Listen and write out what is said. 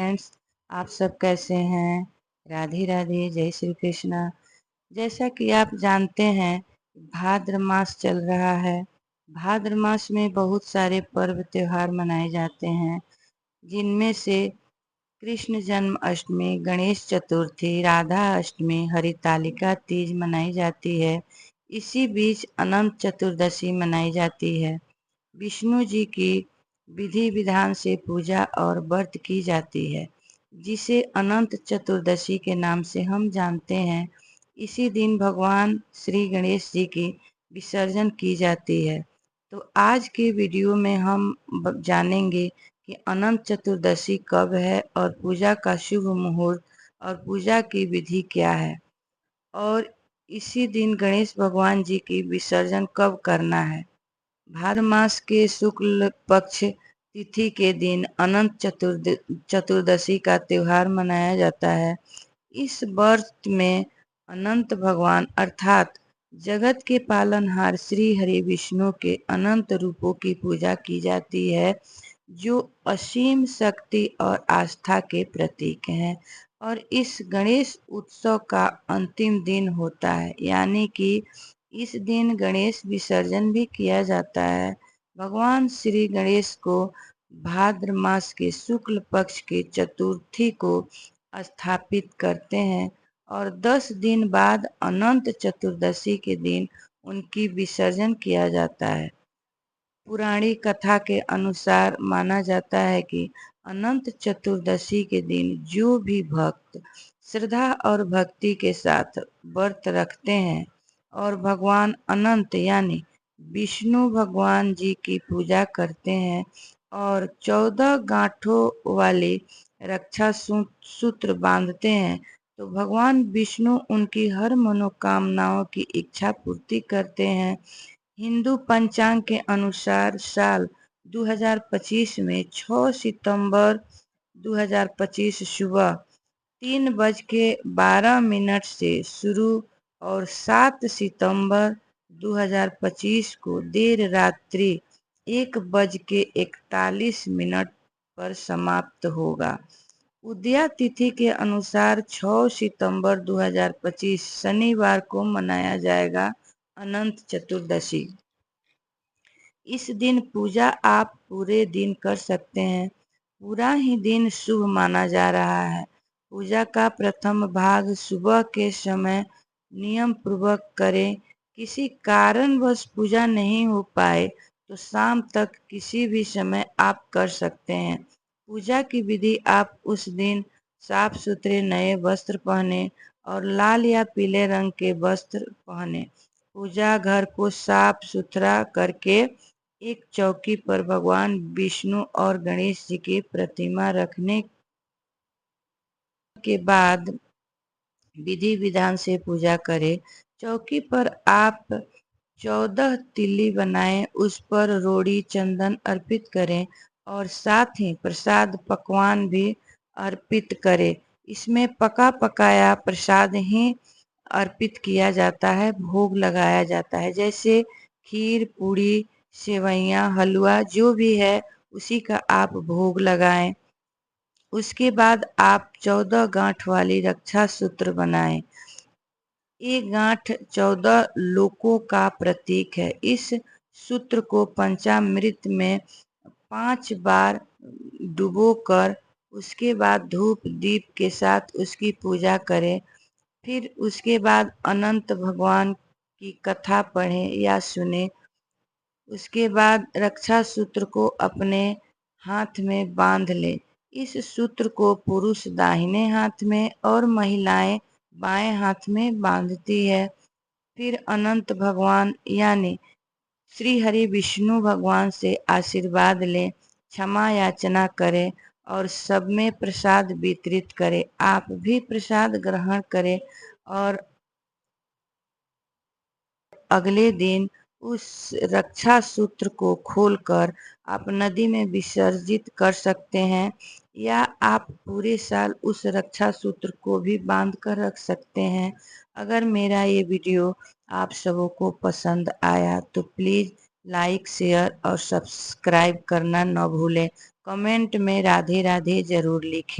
Friends, आप सब कैसे हैं? राधे राधे, जय श्री कृष्णा। जैसा कि आप जानते हैं, भाद्र मास चल रहा है। भाद्र मास में बहुत सारे पर्व त्योहार मनाए जाते हैं, जिनमें से कृष्ण जन्म अष्टमी, गणेश चतुर्थी, राधा अष्टमी, हरितालिका तीज मनाई जाती है। इसी बीच अनंत चतुर्दशी मनाई जाती है। विष्णु जी की विधि विधान से पूजा और व्रत की जाती है, जिसे अनंत चतुर्दशी के नाम से हम जानते हैं। इसी दिन भगवान श्री गणेश जी की विसर्जन की जाती है। तो आज के वीडियो में हम जानेंगे कि अनंत चतुर्दशी कब है और पूजा का शुभ मुहूर्त और पूजा की विधि क्या है, और इसी दिन गणेश भगवान जी की विसर्जन कब करना है। भाद्र मास के शुक्ल पक्ष तिथि के दिन अनंत चतुर्दशी का त्योहार मनाया जाता है। इस व्रत में अनंत भगवान अर्थात जगत के पालनहार श्री हरि विष्णु के अनंत रूपों की पूजा की जाती है, जो असीम शक्ति और आस्था के प्रतीक हैं। और इस गणेश उत्सव का अंतिम दिन होता है, यानी कि इस दिन गणेश विसर्जन भी किया जाता है। भगवान श्री गणेश को भाद्र मास के शुक्ल पक्ष के चतुर्थी को स्थापित करते हैं और 10 दिन बाद अनंत चतुर्दशी के दिन उनकी विसर्जन किया जाता है। पुराणी कथा के अनुसार माना जाता है कि अनंत चतुर्दशी के दिन जो भी भक्त श्रद्धा और भक्ति के साथ व्रत रखते हैं और भगवान अनंत यानी विष्णु भगवान जी की पूजा करते हैं और 14 गांठों वाले रक्षा सूत्र बांधते हैं, तो भगवान विष्णु उनकी हर मनोकामनाओं की इच्छा पूर्ति करते हैं। हिंदू पंचांग के अनुसार साल 2025 में 6 सितंबर 2025 सुबह 3:12 से शुरू और 7 सितंबर 2025 को देर रात्रि 1:41 पर समाप्त होगा। उदया तिथि के अनुसार 6 सितंबर 2025 शनिवार को मनाया जाएगा अनंत चतुर्दशी। इस दिन पूजा आप पूरे दिन कर सकते हैं। पूरा ही दिन शुभ माना जा रहा है। पूजा का प्रथम भाग सुबह के समय नियम पूर्वक करें। किसी कारणवश पूजा नहीं हो पाए तो शाम तक किसी भी समय आप कर सकते हैं। पूजा की विधि: आप उस दिन साफ सुथरे नए वस्त्र पहने और लाल या पीले रंग के वस्त्र पहने। पूजा घर को साफ सुथरा करके एक चौकी पर भगवान विष्णु और गणेश जी की प्रतिमा रखने के बाद विधि विधान से पूजा करें। चौकी पर आप 14 तिल्ली बनाएं, उस पर रोड़ी चंदन अर्पित करें और साथ ही प्रसाद पकवान भी अर्पित करें। इसमें पका पकाया प्रसाद ही अर्पित किया जाता है, भोग लगाया जाता है, जैसे खीर, पूड़ी, सेवइयाँ, हलवा जो भी है उसी का आप भोग लगाएं। उसके बाद आप 14 गांठ वाली रक्षा सूत्र बनाएं। एक गांठ 14 लोकों का प्रतीक है। इस सूत्र को पंचामृत में 5 बार डुबोकर उसके बाद धूप दीप के साथ उसकी पूजा करें। फिर उसके बाद अनंत भगवान की कथा पढ़ें या सुने। उसके बाद रक्षा सूत्र को अपने हाथ में बांध ले। इस सूत्र को पुरुष दाहिने हाथ में और महिलाएं बाएं हाथ में बांधती है। फिर अनंत भगवान यानी श्री हरि विष्णु भगवान से आशीर्वाद लें, क्षमा याचना करें और सब में प्रसाद वितरित करें। आप भी प्रसाद ग्रहण करें और अगले दिन उस रक्षा सूत्र को खोलकर आप नदी में विसर्जित कर सकते हैं, या आप पूरे साल उस रक्षा सूत्र को भी बांध कर रख सकते हैं। अगर मेरा ये वीडियो आप सबों को पसंद आया तो प्लीज़ लाइक, शेयर और सब्सक्राइब करना न भूलें। कमेंट में राधे राधे ज़रूर लिखें।